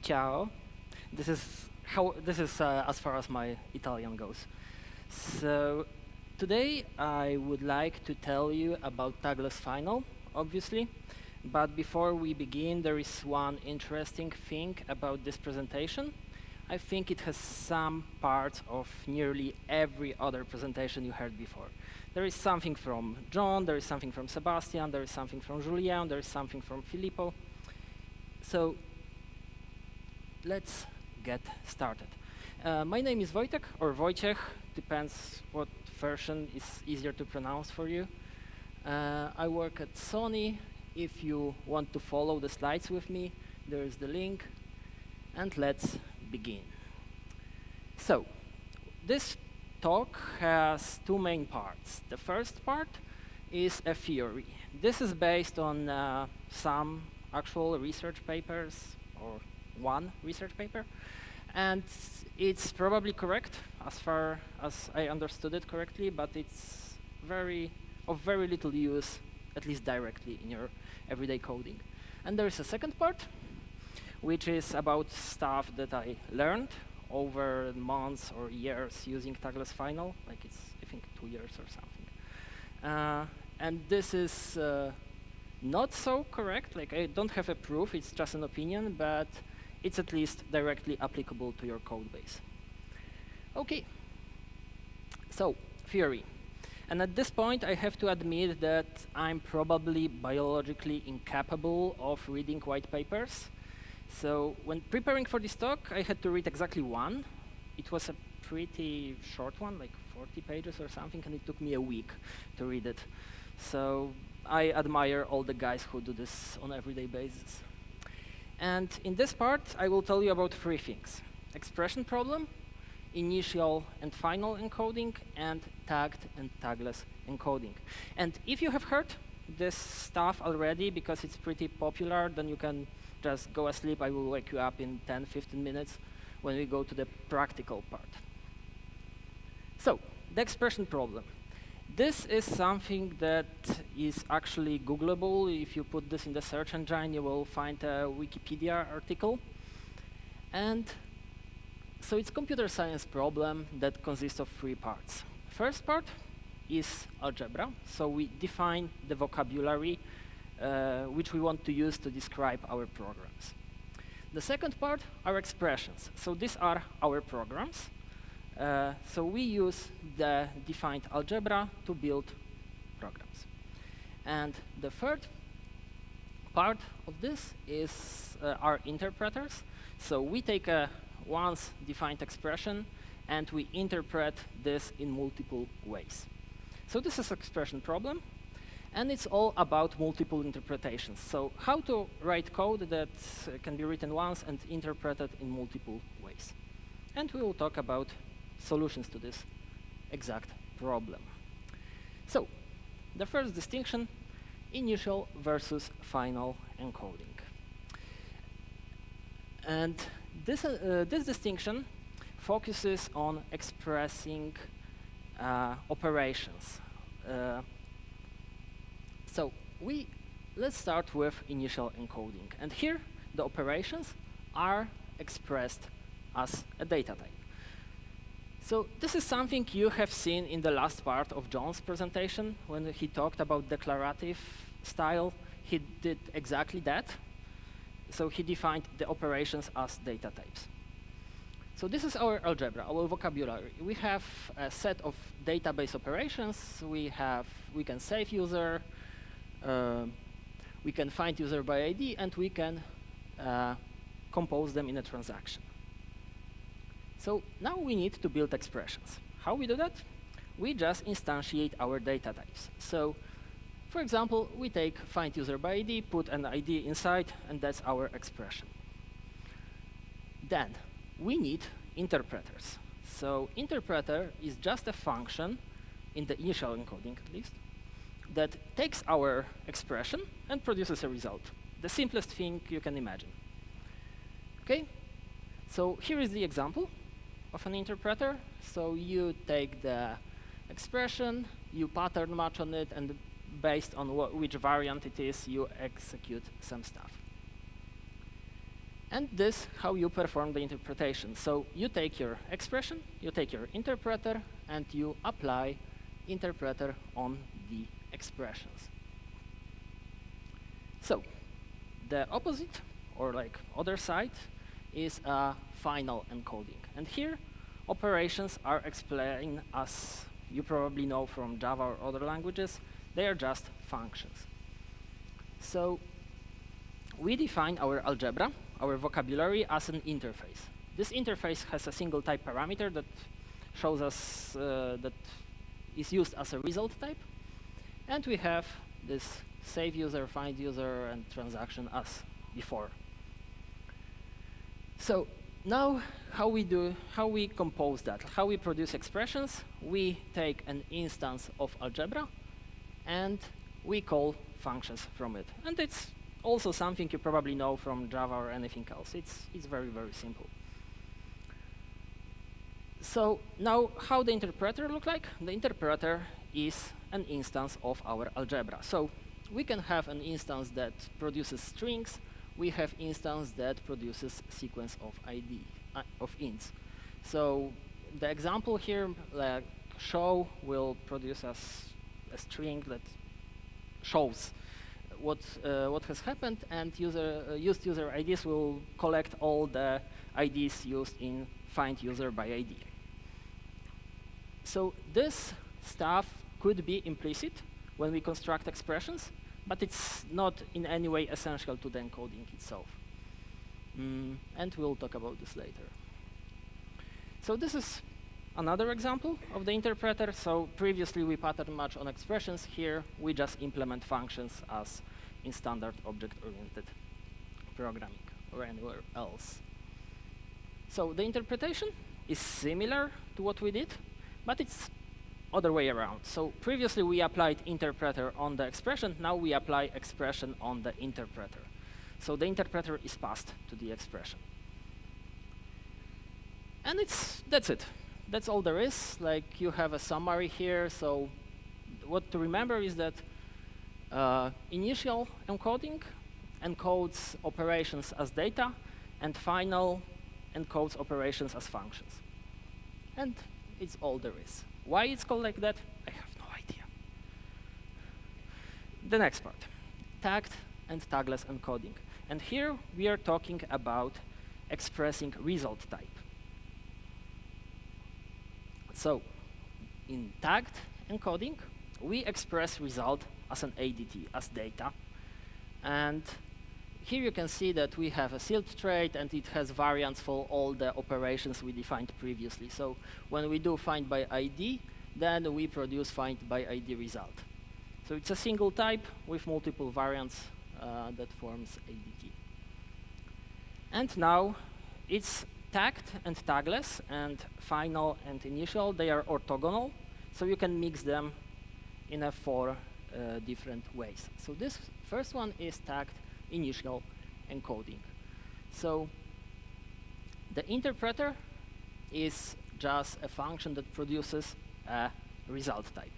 Ciao. This is as far as my Italian goes. So today I would like to tell you about Tagless Final, obviously. But before we begin, there is one interesting thing about this presentation. I think it has some parts of nearly every other presentation you heard before. There is something from John, there is something from Sebastian, there is something from Julien, there is something from Filippo. So let's get started. My name is Wojtek, or Wojciech, depends what version is easier to pronounce for you. I work at Sony. If you want to follow the slides with me, there is the link. And let's begin. So, this talk has two main parts. The first part is a theory. This is based on some actual research papers, or one research paper, and it's probably correct as far as I understood it correctly, but it's of very little use, at least directly in your everyday coding. And there is a second part, which is about stuff that I learned over months or years using Tagless Final, like it's, I think, 2 years or something. And this is not so correct, like I don't have a proof, it's just an opinion, but it's at least directly applicable to your code base. Okay, so theory. And at this point, I have to admit that I'm probably biologically incapable of reading white papers. So when preparing for this talk, I had to read exactly one. It was a pretty short one, like 40 pages or something, and it took me a week to read it. So I admire all the guys who do this on an everyday basis. And in this part, I will tell you about three things: expression problem, initial and final encoding, and tagged and tagless encoding. And if you have heard this stuff already, because it's pretty popular, then you can just go asleep. I will wake you up in 10-15 minutes when we go to the practical part. So, the expression problem. This is something that is actually Googleable. If you put this in the search engine, you will find a Wikipedia article. And so it's a computer science problem that consists of three parts. First part is algebra. So we define the vocabulary which we want to use to describe our programs. The second part are expressions. So these are our programs. So we use the defined algebra to build programs. And the third part of this is our interpreters. So we take a once defined expression and we interpret this in multiple ways. So this is expression problem, and it's all about multiple interpretations. So how to write code that can be written once and interpreted in multiple ways. And we will talk about solutions to this exact problem. So the first distinction, initial versus final encoding. And this distinction focuses on expressing operations. So let's start with initial encoding. And here, the operations are expressed as a data type. So this is something you have seen in the last part of John's presentation. When he talked about declarative style, he did exactly that. So he defined the operations as data types. So this is our algebra, our vocabulary. We have a set of database operations. We can save user, we can find user by ID, and we can compose them in a transaction. So now we need to build expressions. How we do that? We just instantiate our data types. So for example, we take find user by ID, put an ID inside, and that's our expression. Then we need interpreters. So interpreter is just a function, in the initial encoding at least, that takes our expression and produces a result. The simplest thing you can imagine. Okay? So here is the example of an interpreter. So you take the expression, you pattern match on it, and based on which variant it is, you execute some stuff. And this how you perform the interpretation. So you take your expression, you take your interpreter, and you apply interpreter on the expressions. So the opposite, or like other side, is a final encoding. And here operations are explained as you probably know from Java or other languages. They are just functions. So we define our algebra, our vocabulary, as an interface. This interface has a single type parameter that shows us that is used as a result type. And we have this save user, find user, and transaction as before. So now how we compose that, how we produce expressions. We take an instance of algebra and we call functions from it. And it's also something you probably know from Java or anything else. It's very, very simple. So now how the interpreter look like? The interpreter is an instance of our algebra. So we can have an instance that produces strings. We have instance that produces sequence of of ints. So the example here, like show, will produce us a string that shows what has happened, and used user IDs will collect all the IDs used in find user by ID. So this stuff could be implicit when we construct expressions, but it's not in any way essential to the encoding itself. And we'll talk about this later. So this is another example of the interpreter. So previously we pattern match on expressions. Here we just implement functions as in standard object-oriented programming or anywhere else. So the interpretation is similar to what we did, but it's other way around. So previously we applied interpreter on the expression. Now we apply expression on the interpreter. So the interpreter is passed to the expression. And that's it. That's all there is. Like, you have a summary here. So what to remember is that initial encoding encodes operations as data, and final encodes operations as functions. And it's all there is. Why it's called like that, I have no idea. The next part, tagged and tagless encoding. And here we are talking about expressing result type. So in tagged encoding, we express result as an ADT, as data. And here you can see that we have a sealed trait, and it has variants for all the operations we defined previously. So when we do find by ID, then we produce find by ID result. So it's a single type with multiple variants that forms ADT. And now it's tagged and tagless, and final and initial, they are orthogonal. So you can mix them in 4 different ways. So this first one is tagged initial encoding. So the interpreter is just a function that produces a result type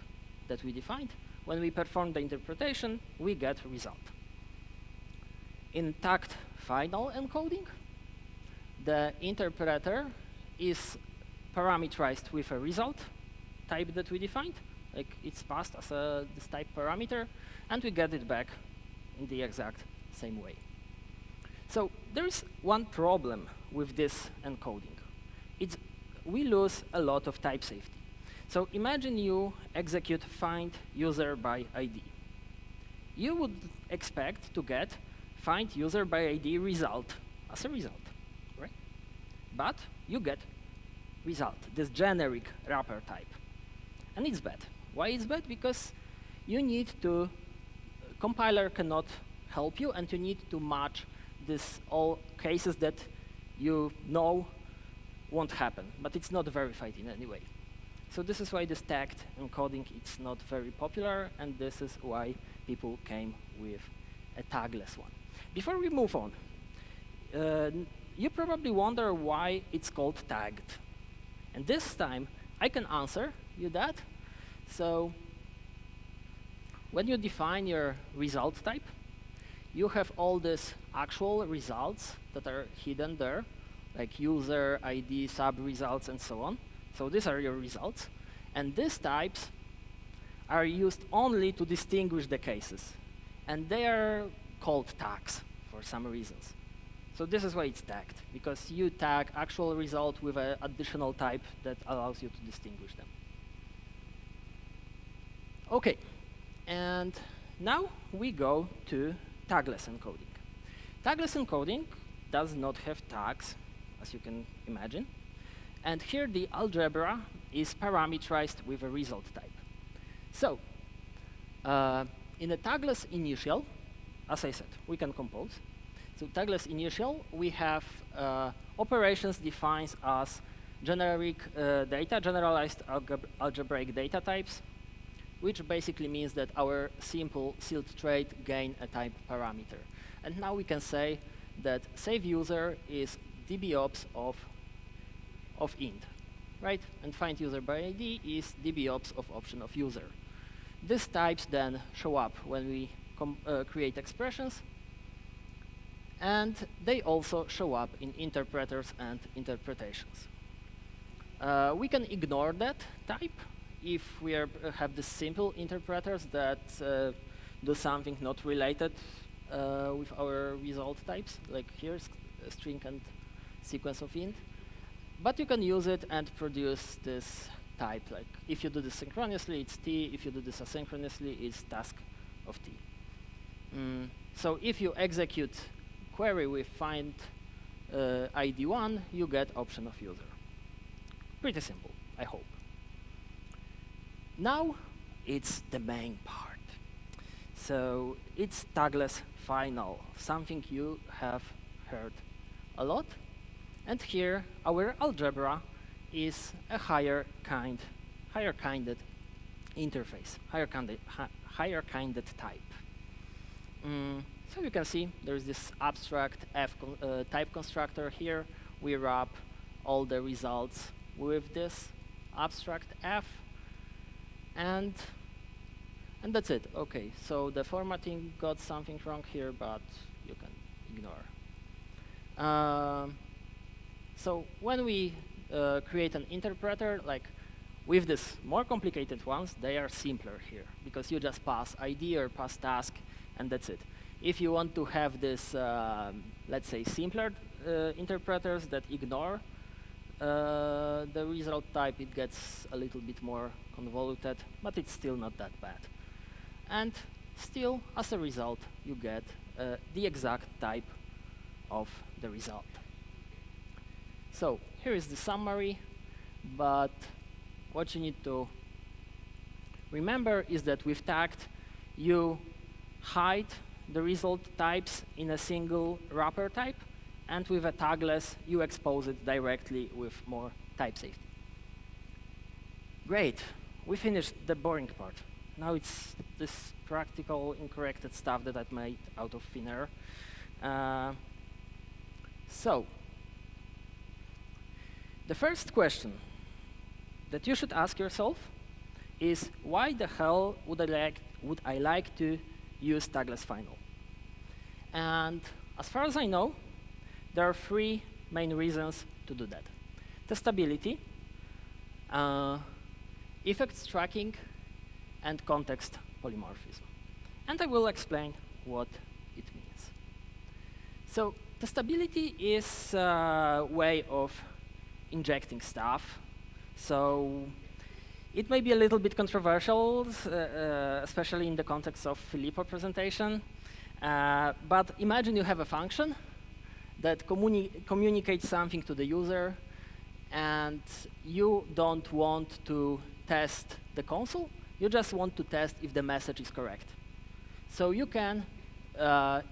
that we defined. When we perform the interpretation, we get result. In tagged final encoding, the interpreter is parameterized with a result type that we defined. Like, it's passed as this type parameter, and we get it back in the exact same way. So there is one problem with this encoding. We lose a lot of type safety. So imagine you execute find user by ID. You would expect to get find user by ID result as a result, right? But you get result, this generic wrapper type. And it's bad. Why it's bad? Because you need to, compiler cannot help you, and you need to match this all cases that you know won't happen, but it's not verified in any way. So this is why this tagged encoding is not very popular, and this is why people came with a tagless one. Before we move on, you probably wonder why it's called tagged. And this time, I can answer you that. So when you define your result type, you have all these actual results that are hidden there, like user, ID, sub-results, and so on. So these are your results. And these types are used only to distinguish the cases. And they are called tags for some reasons. So this is why it's tagged, because you tag actual result with an additional type that allows you to distinguish them. OK, and now we go to tagless encoding. Tagless encoding does not have tags, as you can imagine. And here the algebra is parameterized with a result type. So in a tagless initial, as I said, we can compose. So tagless initial, we have operations defined as generic data, generalized algebraic data types, which basically means that our simple sealed trait gain a type parameter. And now we can say that save user is dbops of int, right? And find user by ID is dbops of option of user. These types then show up when we create expressions, and they also show up in interpreters and interpretations. We can ignore that type if we have the simple interpreters that do something not related with our result types, like here's a string and sequence of int. But you can use it and produce this type. Like if you do this synchronously, it's t. If you do this asynchronously, it's task of t. So if you execute query with find ID1, you get option of user. Pretty simple, I hope. Now it's the main part. So it's tagless final, something you have heard a lot. And here our algebra is a higher kinded interface, higher kinded type. So you can see there's this abstract type constructor here. We wrap all the results with this abstract f, and that's it. Okay, so the formatting got something wrong here, but you can ignore. So when we create an interpreter, like with this more complicated ones, they are simpler here, because you just pass ID or pass task, and that's it. If you want to have this, let's say, simpler interpreters that ignore the result type, it gets a little bit more convoluted, but it's still not that bad. And still, as a result, you get the exact type of the result. So here is the summary, but what you need to remember is that with tagged, you hide the result types in a single wrapper type, and with a tagless, you expose it directly with more type safety. Great, we finished the boring part. Now it's this practical, incorrected stuff that I've made out of thin air. So, the first question that you should ask yourself is, why the hell would I like to use tagless final? And as far as I know, there are three main reasons to do that. Testability, effects tracking, and context polymorphism. And I will explain what it means. So testability is a way of injecting stuff. So it may be a little bit controversial, especially in the context of Filippo presentation. But imagine you have a function that communicates something to the user, and you don't want to test the console. You just want to test if the message is correct. So you can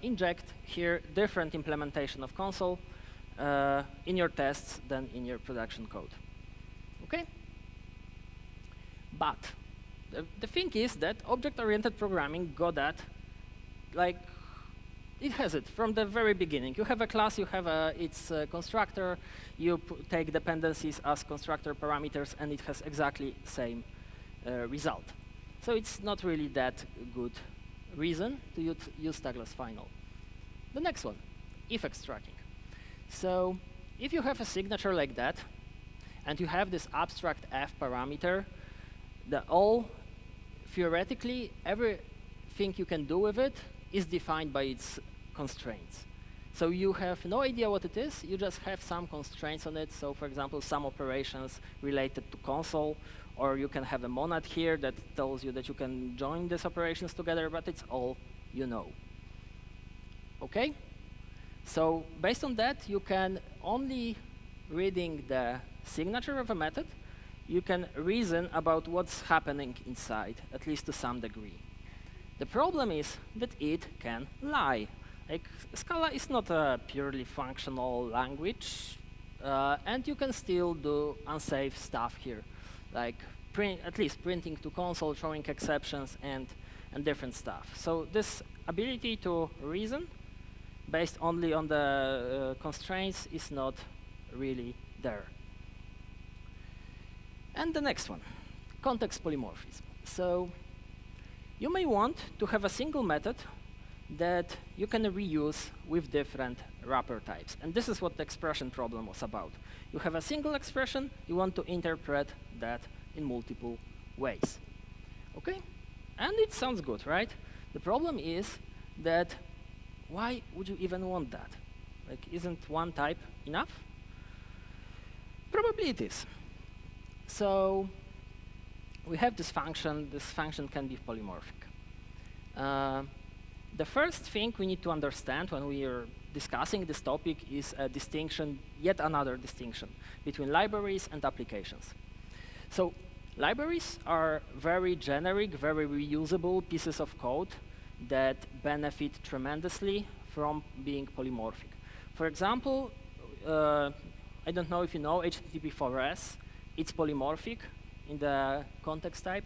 inject here different implementation of console in your tests than in your production code. Okay? But the thing is that object-oriented programming got that, like, it has it from the very beginning. You have a class, you have its constructor, you take dependencies as constructor parameters, and it has exactly the same result. So it's not really that good reason to use tagless final. The next one, effects tracking. So if you have a signature like that, and you have this abstract f parameter, theoretically, everything you can do with it is defined by its constraints. So you have no idea what it is, you just have some constraints on it. So for example, some operations related to console, or you can have a monad here that tells you that you can join these operations together, but it's all you know. Okay? So based on that, you can only reading the signature of a method, you can reason about what's happening inside, at least to some degree. The problem is that it can lie. Like, Scala is not a purely functional language, and you can still do unsafe stuff here, like at least printing to console, showing exceptions, and different stuff. So this ability to reason based only on the constraints is not really there. And the next one, context polymorphism. So you may want to have a single method that you can reuse with different wrapper types. And this is what the expression problem was about. You have a single expression, you want to interpret that in multiple ways. Okay? And it sounds good, right? The problem is that why would you even want that? Like, isn't one type enough? Probably it is. So we have this function can be polymorphic. The first thing we need to understand when we are discussing this topic is a distinction, yet another distinction, between libraries and applications. So libraries are very generic, very reusable pieces of code that benefit tremendously from being polymorphic. For example, I don't know if you know HTTP4S, it's polymorphic in the context type.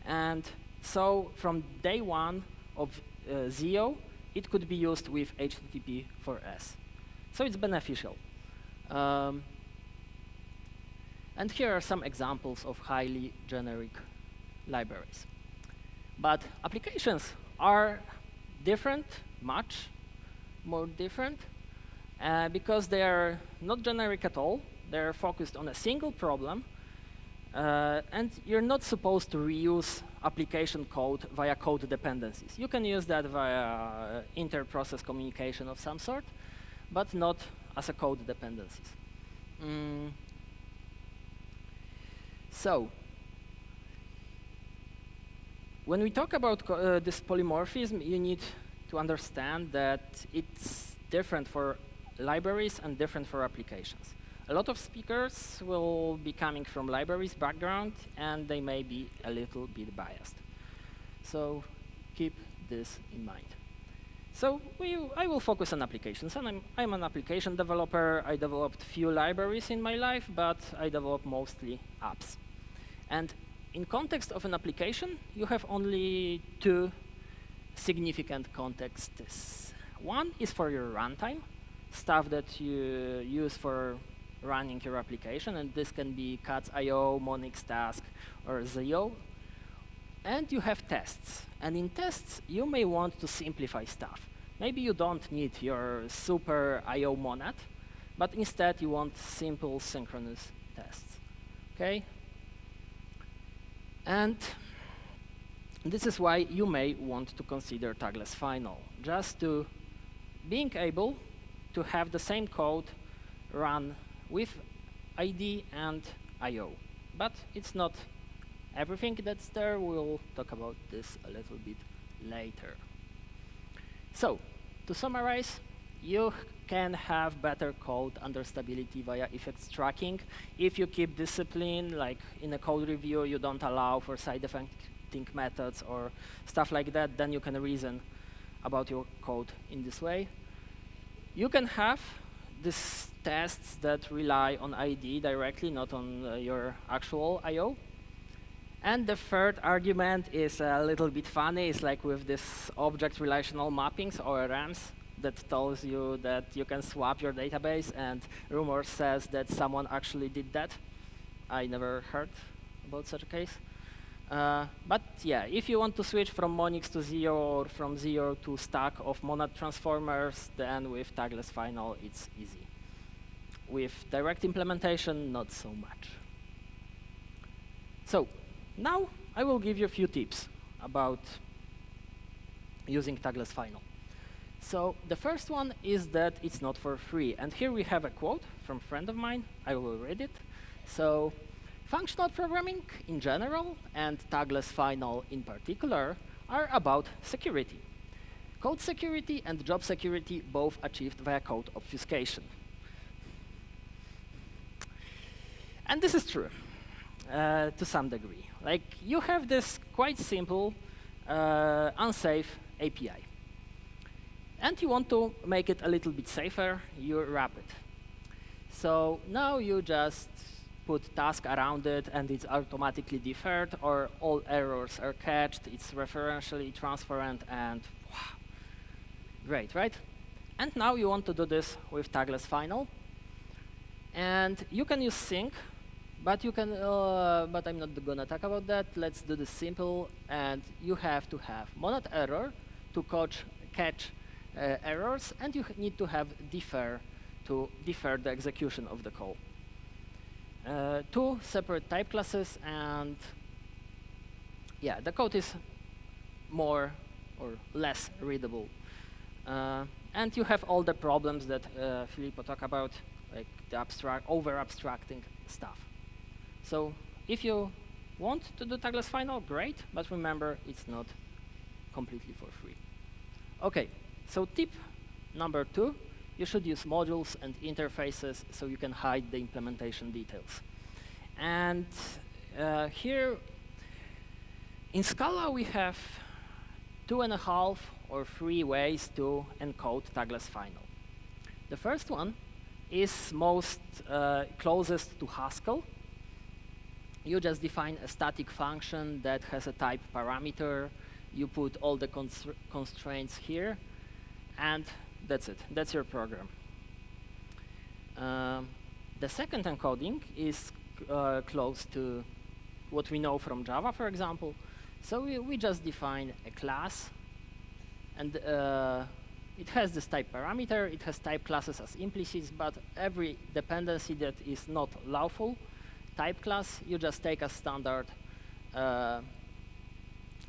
And so from day one of ZIO, it could be used with HTTP4S. So it's beneficial. And here are some examples of highly generic libraries. But applications are different, much more different, because they are not generic at all. They're focused on a single problem, and you're not supposed to reuse application code via code dependencies. You can use that via inter-process communication of some sort, but not as a code dependencies. So, when we talk about this polymorphism, you need to understand that it's different for libraries and different for applications. A lot of speakers will be coming from libraries background, and they may be a little bit biased. So keep this in mind. So I will focus on applications, and I'm an application developer. I developed few libraries in my life, but I develop mostly apps. And in context of an application, you have only two significant contexts. One is for your runtime, stuff that you use for running your application, and this can be cats.io, Monix task, or ZIO. And you have tests. And in tests, you may want to simplify stuff. Maybe you don't need your super I/O monad, but instead you want simple synchronous tests. Okay? And this is why you may want to consider tagless final, just to being able to have the same code run with ID and I/O. But it's not everything that's there. We'll talk about this a little bit later. So, to summarize, you can have better code understandability via effects tracking. If you keep discipline, like in a code review, you don't allow for side effecting methods or stuff like that, then you can reason about your code in this way. You can have these tests that rely on ID directly, not on your actual I/O. And the third argument is a little bit funny. It's like with this object relational mappings, ORMs, that tells you that you can swap your database, and rumor says that someone actually did that. I never heard about such a case. But yeah, if you want to switch from Monix to zero or from zero to stack of monad transformers, then with Tagless final it's easy. With direct implementation, not so much. So now I will give you a few tips about using Tagless final. So the first one is that it's not for free. And here we have a quote from a friend of mine. I will read it. So functional programming in general and Tagless final in particular are about security. Code security and job security both achieved via code obfuscation. And this is true to some degree. Like, you have this quite simple, unsafe API. And you want to make it a little bit safer, you wrap it. So now you just put task around it and it's automatically deferred, or all errors are catched, it's referentially transparent, and wow, great, right? And now you want to do this with Tagless final. And you can use sync, but you can, but I'm not gonna talk about that. Let's do this simple, and you have to have monad error to catch errors, and you need to have defer to defer the execution of the call. Two separate type classes, and yeah, the code is more or less readable. And you have all the problems that Filippo talked about, like the over-abstracting stuff. So if you want to do Tagless final, great, but remember, it's not completely for free. Okay, so tip number 2, you should use modules and interfaces so you can hide the implementation details. And here in Scala, we have 2.5 or 3 ways to encode Tagless final. The first one is most closest to Haskell. You just define a static function that has a type parameter. You put all the constraints here, and that's it. That's your program. The second encoding is close to what we know from Java, for example. So we just define a class, and it has this type parameter. It has type classes as implicits, but every dependency that is not lawful type class, you just take as standard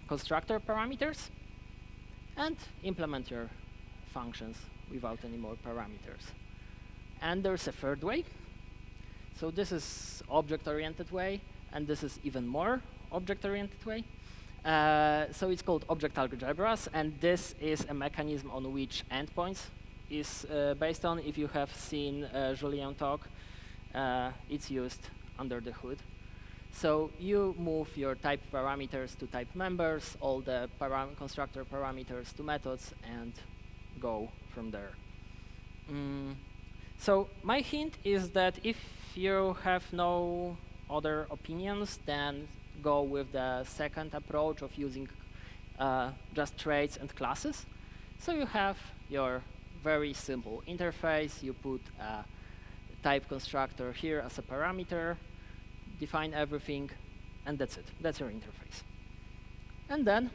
constructor parameters and implement your functions without any more parameters. And there's a third way. So this is object-oriented way, and this is even more object-oriented way. So it's called object algebras, and this is a mechanism on which endpoints is based on. If you have seen Julien talk, it's used under the hood. So you move your type parameters to type members, all the constructor parameters to methods, and go from there. So my hint is that if you have no other opinions, then go with the second approach of using just traits and classes. So you have your very simple interface. You put a type constructor here as a parameter, define everything, and that's it. That's your interface. And then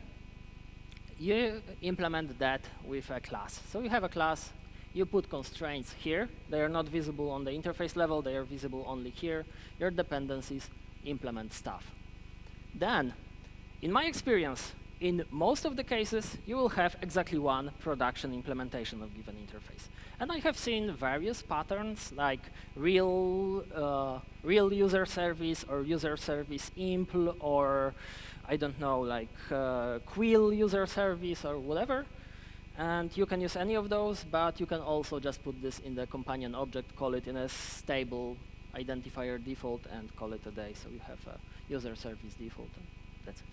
you implement that with a class. So you have a class. You put constraints here. They are not visible on the interface level. They are visible only here. Your dependencies implement stuff. Then, in my experience, in most of the cases, you will have exactly one production implementation of given interface. And I have seen various patterns like real user service or user service impl, or I don't know, like Quill user service or whatever. And you can use any of those, but you can also just put this in the companion object, call it in a stable identifier default, and call it a day. So you have a user service default, and that's it.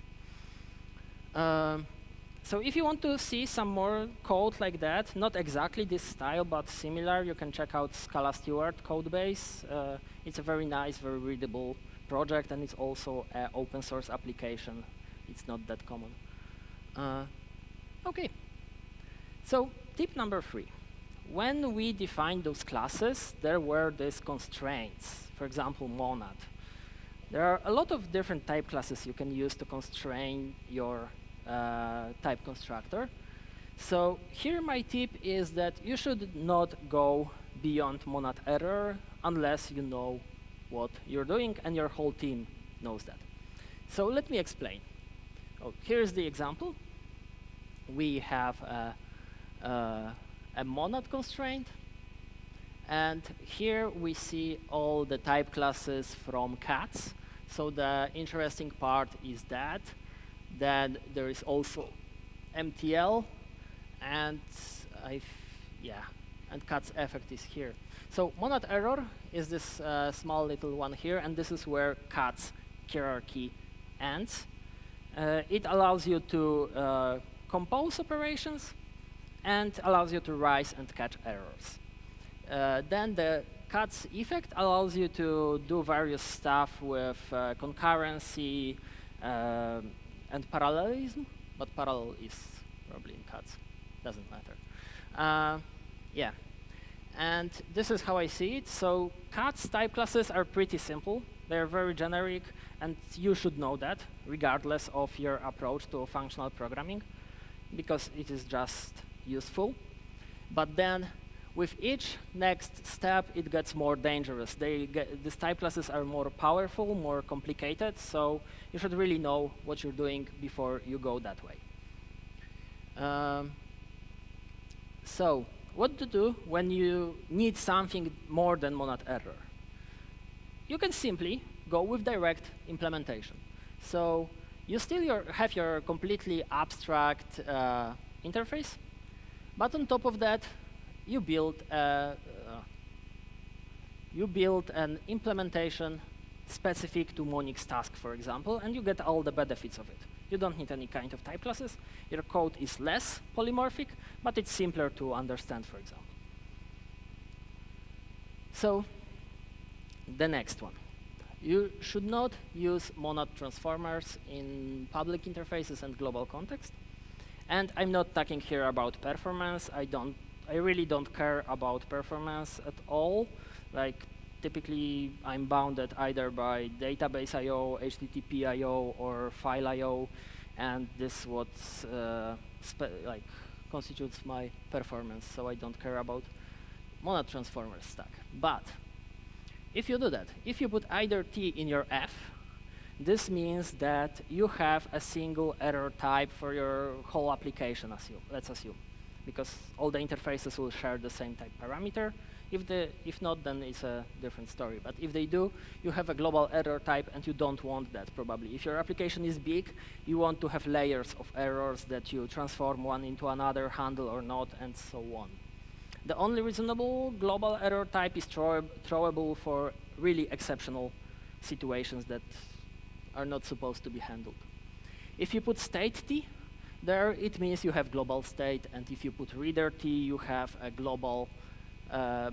So if you want to see some more code like that, not exactly this style, but similar, you can check out Scala Steward codebase. It's a very nice, very readable project, and it's also an open source application. It's not that common. Okay. So tip number 3. When we defined those classes, there were these constraints. For example, monad. There are a lot of different type classes you can use to constrain your type constructor. So here my tip is that you should not go beyond monad error unless you know what you're doing and your whole team knows that. So let me explain. Oh, here's the example. We have a monad constraint, and here we see all the type classes from cats. So the interesting part is that then there is also MTL, and and cat's effect is here. So monad error is this small little one here, and this is where cat's hierarchy ends. It allows you to compose operations and allows you to rise and catch errors. Then the cat's effect allows you to do various stuff with concurrency and parallelism, but parallel is probably in cats, doesn't matter. Yeah, and this is how I see it. So cats type classes are pretty simple. They're very generic, and you should know that, regardless of your approach to functional programming, because it is just useful. But then, with each next step, it gets more dangerous. These type classes are more powerful, more complicated, so you should really know what you're doing before you go that way. So, what to do when you need something more than monad error? You can simply go with direct implementation. So you still have your completely abstract interface, but on top of that, you build an implementation specific to Monix task, for example, and you get all the benefits of it. You don't need any kind of type classes. Your code is less polymorphic, but it's simpler to understand, for example. So the next one. You should not use monad transformers in public interfaces and global context. And I'm not talking here about performance. I really don't care about performance at all. Like, typically, I'm bounded either by database I/O, HTTP I/O, or file I/O, and this is what constitutes my performance. So I don't care about monad transformer stack. But if you do that, if you put either T in your F, this means that you have a single error type for your whole application, let's assume, because all the interfaces will share the same type parameter. If not, then it's a different story. But if they do, you have a global error type, and you don't want that, probably. If your application is big, you want to have layers of errors that you transform one into another, handle or not, and so on. The only reasonable global error type is throwable for really exceptional situations that are not supposed to be handled. If you put state T there, it means you have global state, and if you put reader T, you have a global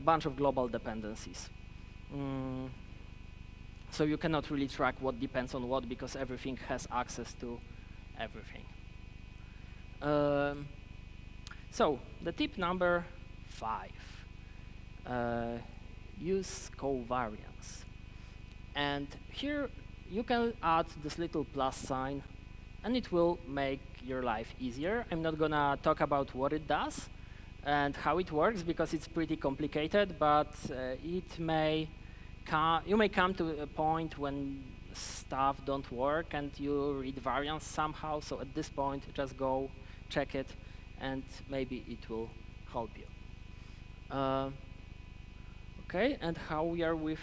bunch of global dependencies. So you cannot really track what depends on what, because everything has access to everything. So the tip number 5, use covariance. And here you can add this little plus sign, and it will make your life easier. I'm not gonna talk about what it does and how it works, because it's pretty complicated, but you may come to a point when stuff don't work and you read variance somehow. So at this point, just go check it, and maybe it will help you. Okay, and how we are with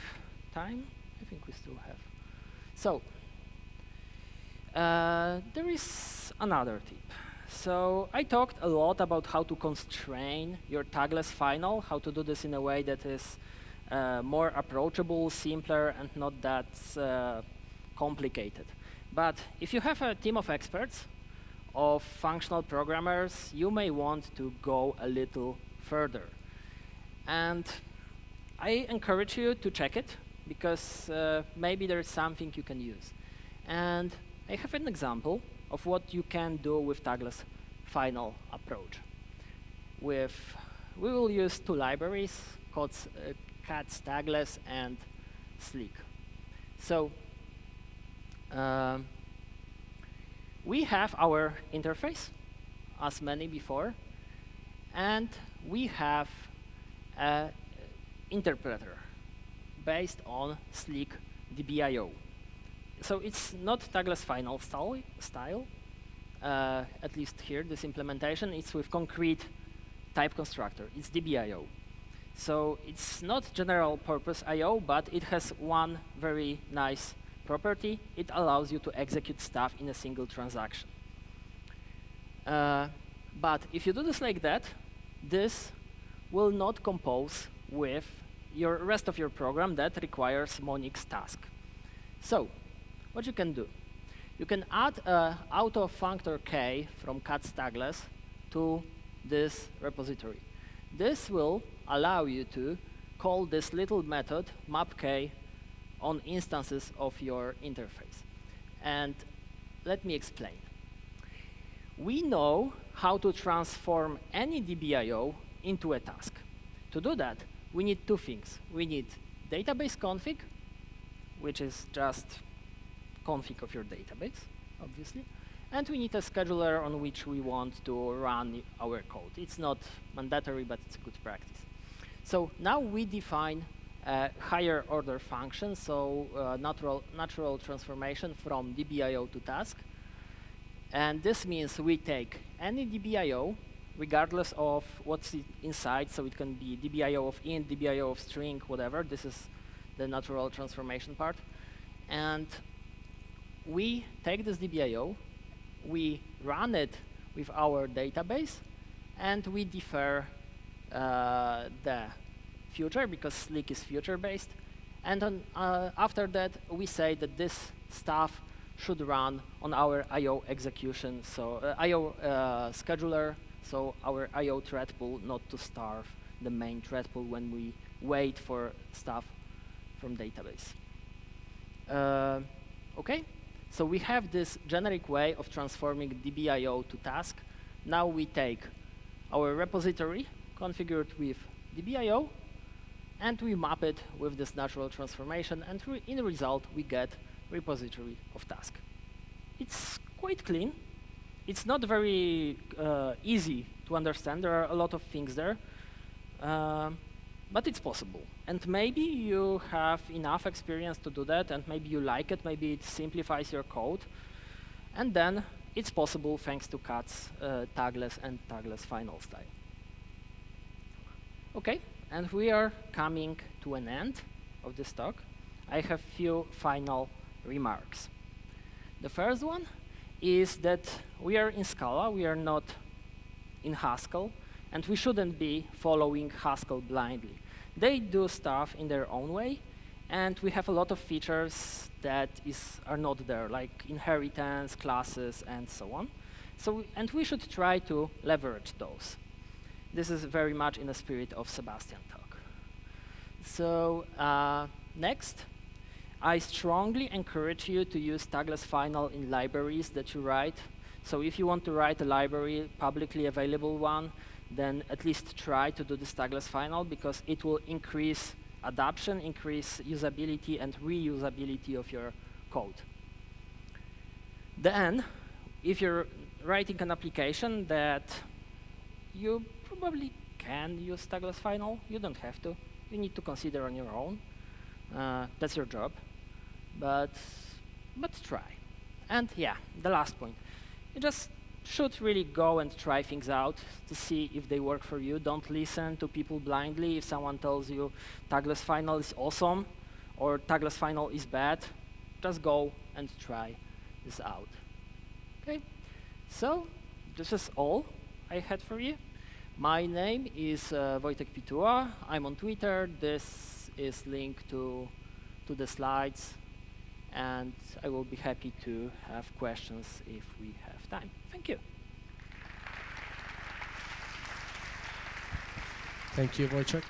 time? I think we still have. So there is another tip. So I talked a lot about how to constrain your tagless final, how to do this in a way that is more approachable, simpler, and not that complicated. But if you have a team of experts, of functional programmers, you may want to go a little further. And I encourage you to check it, because maybe there's something you can use. And I have an example of what you can do with tagless final approach. We will use two libraries called cats tagless and sleek. So Um, we have our interface, as many before, and we have an interpreter based on Slick DBIO. So it's not Tagless final style, at least here, this implementation. It's with concrete type constructor. It's DBIO. So it's not general purpose I/O, but it has one very nice property. It allows you to execute stuff in a single transaction. But if you do this like that, this will not compose with your rest of your program that requires Monix task. So what you can do, you can add an auto functor k from cats tagless to this repository. This will allow you to call this little method mapk on instances of your interface. And let me explain. We know how to transform any DBIO into a task. To do that, we need two things. We need database config, which is just config of your database, obviously. And we need a scheduler on which we want to run our code. It's not mandatory, but it's a good practice. So now we define a higher order function, so natural transformation from DBIO to task. And this means we take any DBIO, regardless of what's inside, so it can be DBIO of int, DBIO of string, whatever. This is the natural transformation part. And we take this DBIO, we run it with our database, and we defer the future, because Slick is future-based. And then, after that, we say that this stuff should run on our I/O execution, so I/O scheduler, so our I/O thread pool, not to starve the main thread pool when we wait for stuff from database. Okay, so we have this generic way of transforming DBIO to task. Now we take our repository configured with DBIO, and we map it with this natural transformation, and in the result we get repository of task. It's quite clean. It's not very easy to understand. There are a lot of things there, but it's possible. And maybe you have enough experience to do that, and maybe you like it, maybe it simplifies your code, and then it's possible thanks to cats tagless and tagless final style. Okay, and we are coming to an end of this talk. I have few final remarks. The first one is that we are in Scala, we are not in Haskell, and we shouldn't be following Haskell blindly. They do stuff in their own way, and we have a lot of features that are not there, like inheritance, classes, and so on. And we should try to leverage those. This is very much in the spirit of Sebastian's talk. So next, I strongly encourage you to use tagless final in libraries that you write. So if you want to write a library, publicly available one, then at least try to do this tagless final, because it will increase adoption, increase usability and reusability of your code. Then, if you're writing an application that you probably can use tagless final, you don't have to. You need to consider on your own. That's your job. But try. And yeah, the last point. You just should really go and try things out to see if they work for you. Don't listen to people blindly. If someone tells you tagless final is awesome or tagless final is bad, just go and try this out. Okay, so this is all I had for you. My name is Wojtek Pituła. I'm on Twitter. This is linked to the slides, and I will be happy to have questions if we have time. Thank you. Thank you, Wojtek.